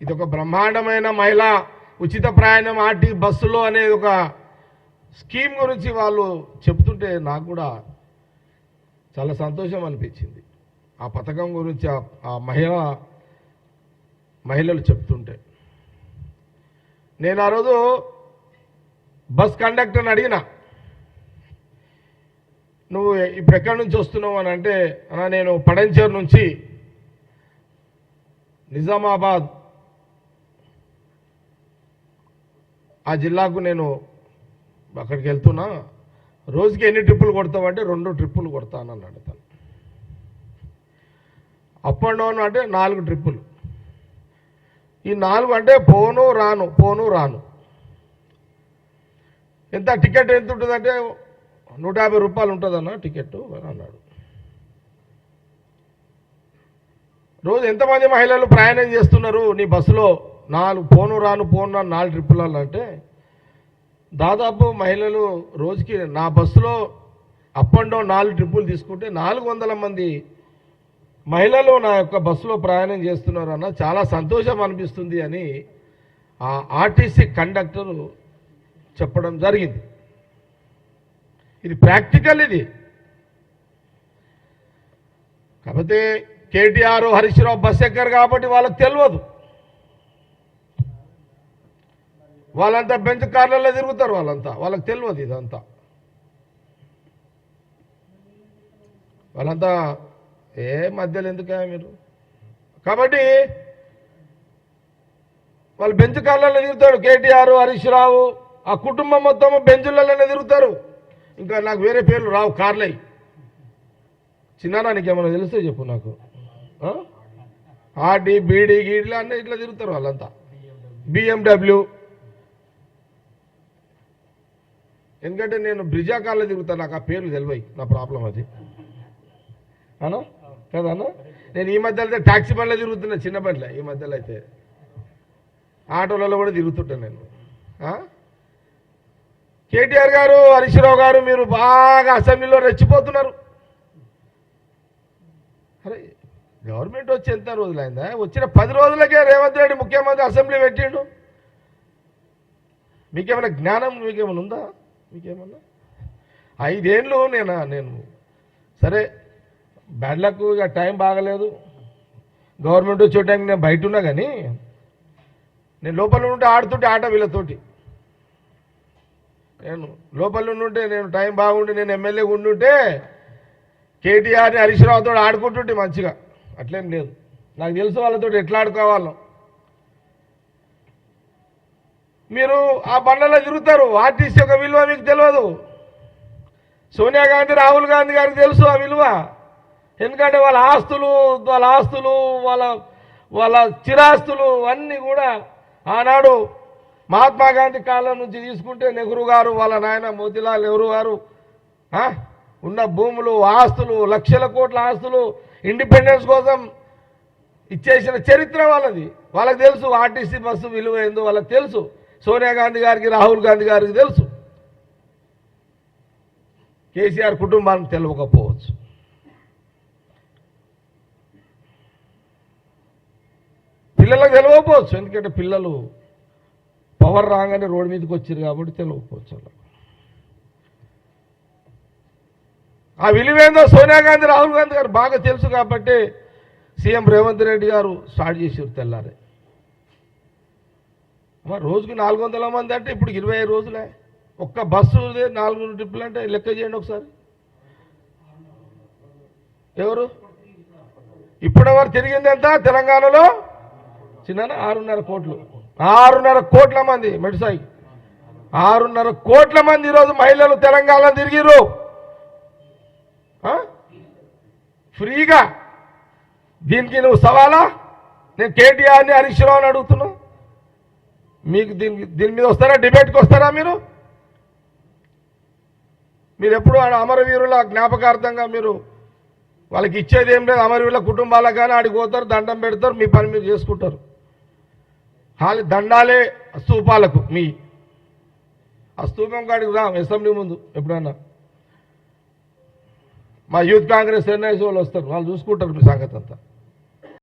ఇది ఒక బ్రహ్మాండమైన మహిళా ఉచిత ప్రయాణం ఆర్టీ బస్సులో అనే ఒక స్కీమ్ గురించి వాళ్ళు చెప్తుంటే నాకు కూడా చాలా సంతోషం అనిపించింది. ఆ పథకం గురించి ఆ మహిళలు చెప్తుంటే నేను ఆ రోజు బస్ కండక్టర్ని అడిగిన, నువ్వు ఇప్పుడు ఎక్కడి నుంచి వస్తున్నావు అని అంటే, నేను పడంచేరు నుంచి నిజామాబాద్ ఆ జిల్లాకు నేను అక్కడికి వెళ్తున్నా, రోజుకి ఎన్ని ట్రిప్పులు కొడతావంటే 2 ట్రిప్పులు కొడతాను అన్నాడు తను. అప్ అండ్ డౌన్ అంటే 4 ట్రిప్పులు. ఈ 4 అంటే పోను రాను. ఎంత టికెట్ ఎంత ఉంటుందంటే 150 రూపాయలు ఉంటుందన్న టికెట్ అన్నాడు. రోజు ఎంతమంది మహిళలు ప్రయాణం చేస్తున్నారు నీ బస్సులో? 4 పోను రాను 4 ట్రిప్పులలో అంటే దాదాపు మహిళలు రోజుకి నా బస్సులో అప్ అండ్ డౌన్ 4 ట్రిప్పులు తీసుకుంటే 400 మంది మహిళలు నా యొక్క బస్సులో ప్రయాణం చేస్తున్నారు అన్న, చాలా సంతోషం అనిపిస్తుంది అని ఆ ఆర్టీసీ కండక్టరు చెప్పడం జరిగింది. ఇది ప్రాక్టికల్. ఇది కాకపోతే కేటీఆర్ హరీష్ రావు బస్ ఎక్కరు కాబట్టి వాళ్ళకి తెలియదు. వాళ్ళంతా బెంచ్ కార్లలో తిరుగుతారు, వాళ్ళకి తెలియదు ఇదంతా. వాళ్ళంతా మధ్యలో ఎందుకే మీరు? కాబట్టి వాళ్ళు బెంచ్ కార్లలో తిరుగుతారు. కేటీఆర్ హరీష్ రావు ఆ కుటుంబం మొత్తం బెంచులలోనే తిరుగుతారు. ఇంకా నాకు వేరే పేర్లు రావు, కార్లై. చిన్న నీకేమన్నా తెలిస్తే చెప్పు నాకు. ఆర్డీ బీడీ గీడీ అన్నీ ఇట్లా తిరుగుతారు వాళ్ళంతా. BMW. ఎందుకంటే నేను బ్రిజా కార్లో తిరుగుతాను, నాకు ఆ పేర్లు తెలివై. నా ప్రాబ్లం అది అనా కదా అన్న. నేను ఈ మధ్యలో అయితే ట్యాక్సీ బండ్లో తిరుగుతున్నా, చిన్న బండ్లే. ఈ మధ్యలో అయితే ఆటోలలో కూడా తిరుగుతుంటాను నేను. కేటీఆర్ గారు హరీష్ రావు గారు మీరు బాగా అసెంబ్లీలో రెచ్చిపోతున్నారు. అరే గవర్నమెంట్ వచ్చి ఎంత రోజులైందా? వచ్చిన 10 రోజులకే రేవంత్ రెడ్డి ముఖ్యమంత్రి అసెంబ్లీ పెట్టిండు. మీకేమైనా జ్ఞానం మీకేమైనా ఉందా? మీకేమన్నా 5 ఏళ్ళు నేను సరే బ్యాడ్లకు ఇక టైం బాగలేదు, గవర్నమెంట్ వచ్చేటానికి నేను బయట ఉన్నా, కానీ నేను లోపల ఉంటే ఆడుతుంటే ఆట వీళ్ళతోటి. నేను లోపల ఉంటే నేను టైం బాగుండి నేను ఎమ్మెల్యే ఉండుంటే కేటీఆర్ని హరీష్ రావుతో ఆడుకుంటుంటే మంచిగా. అట్లేం లేదు, నాకు తెలుసు వాళ్ళతో ఎట్లా ఆడుకోవాలో. మీరు ఆ బండ్లలో తిరుగుతారు, ఆర్టీసీ యొక్క విలువ మీకు తెలియదు. సోనియా గాంధీ రాహుల్ గాంధీ గారికి తెలుసు ఆ విలువ. ఎందుకంటే వాళ్ళ ఆస్తులు వాళ్ళ చిరాస్తులు అన్నీ కూడా ఆనాడు మహాత్మా గాంధీ కాలం నుంచి తీసుకుంటే నెహ్రూ గారు వాళ్ళ నాయన మోతీలాల్ నెహ్రూ గారు ఉన్న భూములు ఆస్తులు లక్షల కోట్ల ఆస్తులు ఇండిపెండెన్స్ కోసం ఇచ్చేసిన చరిత్ర వాళ్ళది. వాళ్ళకి తెలుసు ఆర్టీసీ బస్సు విలువ ఏందో వాళ్ళకి తెలుసు. సోనియా గాంధీ గారికి రాహుల్ గాంధీ గారికి తెలుసు. కేసీఆర్ కుటుంబానికి తెలియకపోవచ్చు. పిల్లలకు తెలియకపోవచ్చు, ఎందుకంటే పిల్లలు పవర్ రాగానే రోడ్డు మీదకి వచ్చారు కాబట్టి తెలియకపోవచ్చు. ఆ విలువేందో సోనియా గాంధీ రాహుల్ గాంధీ గారు బాగా తెలుసు కాబట్టి సీఎం రేవంత్ రెడ్డి గారు స్టార్ట్ చేసారు తెల్లారే. రోజుకి 400 మంది అంటే ఇప్పుడు 25 రోజులే. ఒక్క బస్సు 4 ట్రిప్పులు అంటే లెక్క చేయండి ఒకసారి. ఎవరు ఇప్పటివరకు తిరిగింది ఎంత తెలంగాణలో? చిన్న 6.5 కోట్లు. 6.5 కోట్ల మంది మెడిసాయి. 6.5 కోట్ల మంది ఈరోజు మహిళలు తెలంగాణ తిరిగిరు ఫ్రీగా. దీనికి నువ్వు సవాలా? నేను కేటీఆర్ని హరీష్ రావుని అడుగుతున్నా. మీకు దీని మీద వస్తారా? డిబేట్కి వస్తారా? మీరు ఎప్పుడు అమరవీరుల జ్ఞాపకార్థంగా మీరు వాళ్ళకి ఇచ్చేది ఏం లేదు. అమరవీరుల కుటుంబాలకు కానీ ఆడికి పోతారు, దండం పెడతారు, మీ పని మీరు చేసుకుంటారు. దండాలే స్తూపాలకు. ఆ స్తూపం కాడికి రా అసెంబ్లీ ముందు ఎప్పుడన్నా. మా యూత్ కాంగ్రెస్ ఎన్ఐసి వాళ్ళు వస్తారు, వాళ్ళు చూసుకుంటారు మీ సంగతి అంతా.